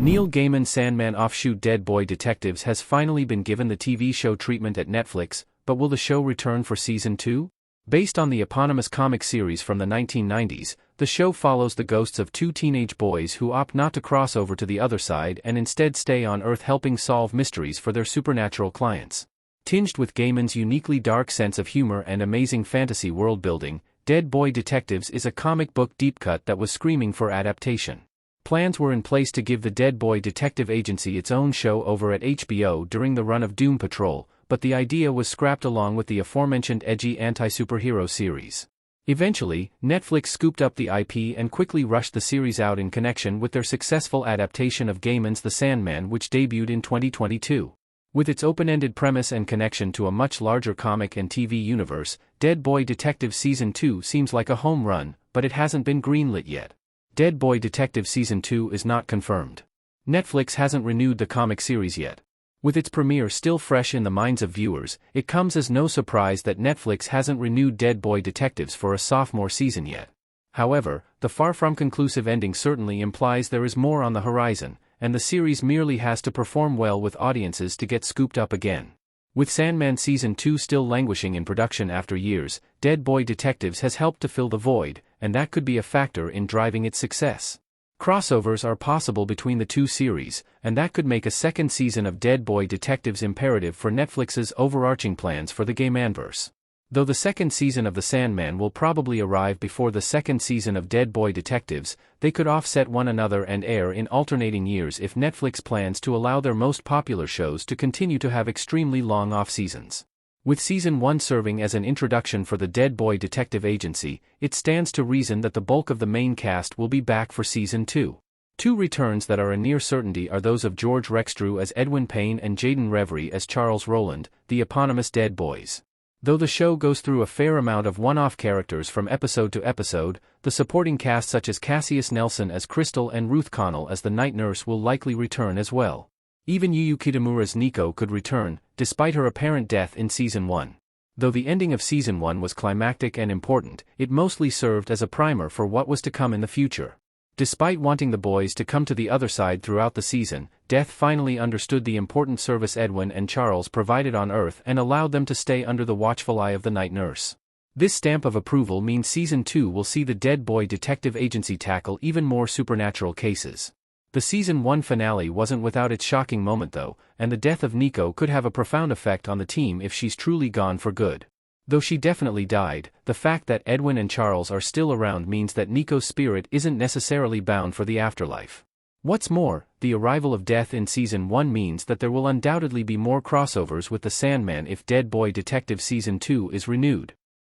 Neil Gaiman's Sandman offshoot Dead Boy Detectives has finally been given the TV show treatment at Netflix, but will the show return for Season 2? Based on the eponymous comic series from the 1990s, the show follows the ghosts of two teenage boys who opt not to cross over to the other side and instead stay on Earth helping solve mysteries for their supernatural clients. Tinged with Gaiman's uniquely dark sense of humor and amazing fantasy world-building, Dead Boy Detectives is a comic book deep cut that was screaming for adaptation. Plans were in place to give the Dead Boy Detective Agency its own show over at HBO during the run of Doom Patrol, but the idea was scrapped along with the aforementioned edgy anti-superhero series. Eventually, Netflix scooped up the IP and quickly rushed the series out in connection with their successful adaptation of Gaiman's The Sandman, which debuted in 2022. With its open-ended premise and connection to a much larger comic and TV universe, Dead Boy Detective Season 2 seems like a home run, but it hasn't been greenlit yet. Dead Boy Detective Season 2 is not confirmed. Netflix hasn't renewed the comic series yet. With its premiere still fresh in the minds of viewers, it comes as no surprise that Netflix hasn't renewed Dead Boy Detectives for a sophomore season yet. However, the far from conclusive ending certainly implies there is more on the horizon, and the series merely has to perform well with audiences to get scooped up again. With Sandman Season 2 still languishing in production after years, Dead Boy Detectives has helped to fill the void, and that could be a factor in driving its success. Crossovers are possible between the two series, and that could make a second season of Dead Boy Detectives imperative for Netflix's overarching plans for the Gaimanverse. Though the second season of The Sandman will probably arrive before the second season of Dead Boy Detectives, they could offset one another and air in alternating years if Netflix plans to allow their most popular shows to continue to have extremely long off-seasons. With Season 1 serving as an introduction for the Dead Boy Detective Agency, it stands to reason that the bulk of the main cast will be back for Season 2. Two returns that are a near certainty are those of George Rexdrew as Edwin Payne and Jaden Reverie as Charles Rowland, the eponymous Dead Boys. Though the show goes through a fair amount of one-off characters from episode to episode, the supporting cast such as Cassius Nelson as Crystal and Ruth Connell as the night nurse will likely return as well. Even Yu Kitamura's Nico could return, despite her apparent death in Season 1. Though the ending of Season 1 was climactic and important, it mostly served as a primer for what was to come in the future. Despite wanting the boys to come to the other side throughout the season, Death finally understood the important service Edwin and Charles provided on Earth and allowed them to stay under the watchful eye of the night nurse. This stamp of approval means Season 2 will see the Dead Boy Detective Agency tackle even more supernatural cases. The Season 1 finale wasn't without its shocking moment though, and the death of Nico could have a profound effect on the team if she's truly gone for good. Though she definitely died, the fact that Edwin and Charles are still around means that Nico's spirit isn't necessarily bound for the afterlife. What's more, the arrival of Death in Season 1 means that there will undoubtedly be more crossovers with The Sandman if Dead Boy Detective Season 2 is renewed.